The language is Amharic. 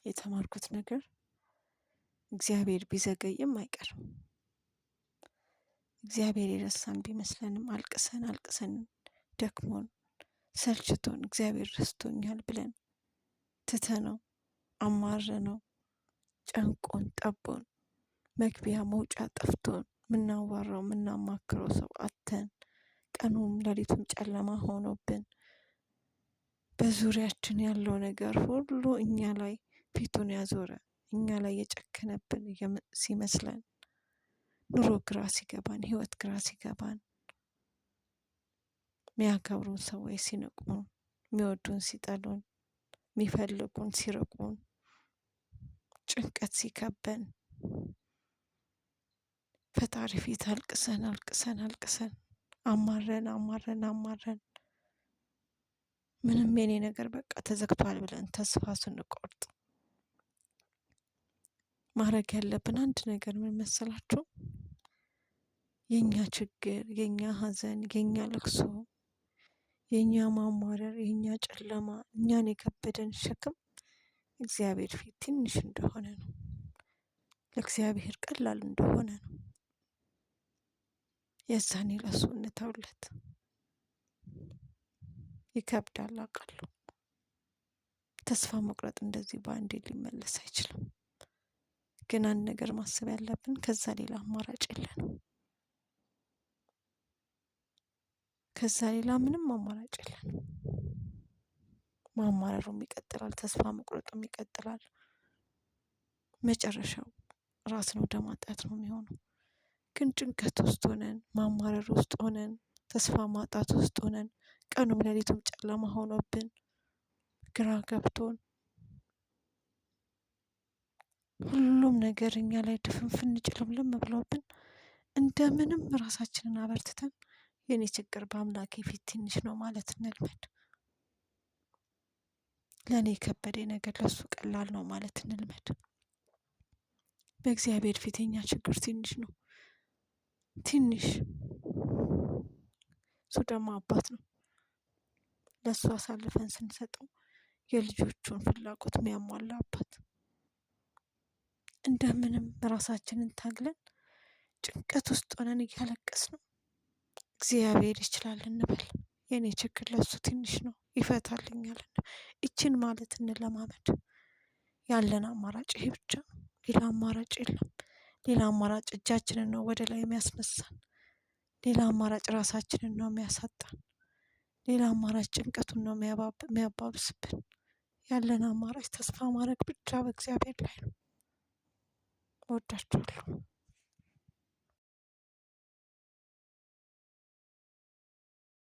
የተማርኩት ነገር እግዚአብሔር ቢዘገይም አይቀርም። እግዚአብሔር የረሳን ቢመስለንም አልቅሰን ደክሞን ሰልችቶን እግዚአብሔር ረስቶኛል ብለን ትተነው አማረነው ጨንቆን ጠቦን መግቢያ መውጫ ጠፍቶን ምናዋራው ምናማክረው ሰው አጥተን ቀኑም ሌሊቱም ጨለማ ሆኖብን በዙሪያችን ያለው ነገር ሁሉ እኛ ላይ ፊቱን ያዞረ እኛ ላይ የጨከነብን ሲመስለን ኑሮ ግራ ሲገባን ህይወት ግራ ሲገባን ሚያከብሩን ሰዎች ሲንቁን ሚወዱን ሲጠሉን ሚፈልጉን ሲርቁን ጭንቀት ሲከበን ፈጣሪ ፊት አልቅሰን አማረን ምንም የኔ ነገር በቃ ተዘግቷል ብለን ተስፋ ስንቆርጥ ማድረግ ያለብን አንድ ነገር ምን መሰላችሁ? የኛ ችግር የኛ ሀዘን የኛ ለቅሶ የኛ ማማረር የኛ ጨለማ እኛን የከበደን ሸክም እግዚአብሔር ፊት ትንሽ እንደሆነ ነው። ለእግዚአብሔር ቀላል እንደሆነ ነው። የዛኔ ለሱ እንተውለት። ይከብዳል አውቃለሁ። ተስፋ መቁረጥ እንደዚህ በአንዴ ሊመለስ አይችልም። ግን አንድ ነገር ማሰብ ያለብን ከዛ ሌላ አማራጭ የለንም። ከዛ ሌላ ምንም አማራጭ የለንም። ማማረሩም ይቀጥላል፣ ተስፋ መቁረጡም ይቀጥላል። መጨረሻው ራስን ወደ ማጣት ነው የሚሆነው። ግን ጭንቀት ውስጥ ሆነን ማማረር ውስጥ ሆነን ተስፋ ማጣት ውስጥ ሆነን ቀኑም ሌሊቱም ጨለማ ሆኖብን ግራ ገብቶን ሁሉም ነገር እኛ ላይ ድፍንፍን ጭልምልም ብሎብን እንደምንም ራሳችንን አበርትተን የኔ ችግር በአምላኬ ፊት ትንሽ ነው ማለት እንልመድ። ለኔ የከበደኝ ነገር ለሱ ቀላል ነው ማለት እንልመድ። በእግዚአብሔር ፊት የኛ ችግር ትንሽ ነው። ትንሽ እሱ ደግሞ አባት ነው። ለሱ አሳልፈን ስንሰጠው የልጆቹን ፍላጎት የሚያሟላ አባት። እንደምንም ራሳችንን ታግለን ጭንቀት ውስጥ ሆነን እያለቀስን እግዚአብሔር ይችላል እንበል። የኔ ችግር ለሱ ትንሽ ነው ይፈታልኛል። ይችን ማለት እንለማመድ። ያለን አማራጭ ይሄ ብቻ ነው። ሌላ አማራጭ የለም። ሌላ አማራጭ እጃችንን ነው ወደ ላይ የሚያስነሳን። ሌላ አማራጭ ራሳችንን ነው የሚያሳጣን። ሌላ አማራጭ ጭንቀቱን ነው የሚያባብስብን። ያለን አማራጭ ተስፋ ማድረግ ብቻ በእግዚአብሔር ላይ ነው። እወዳችኋለሁ።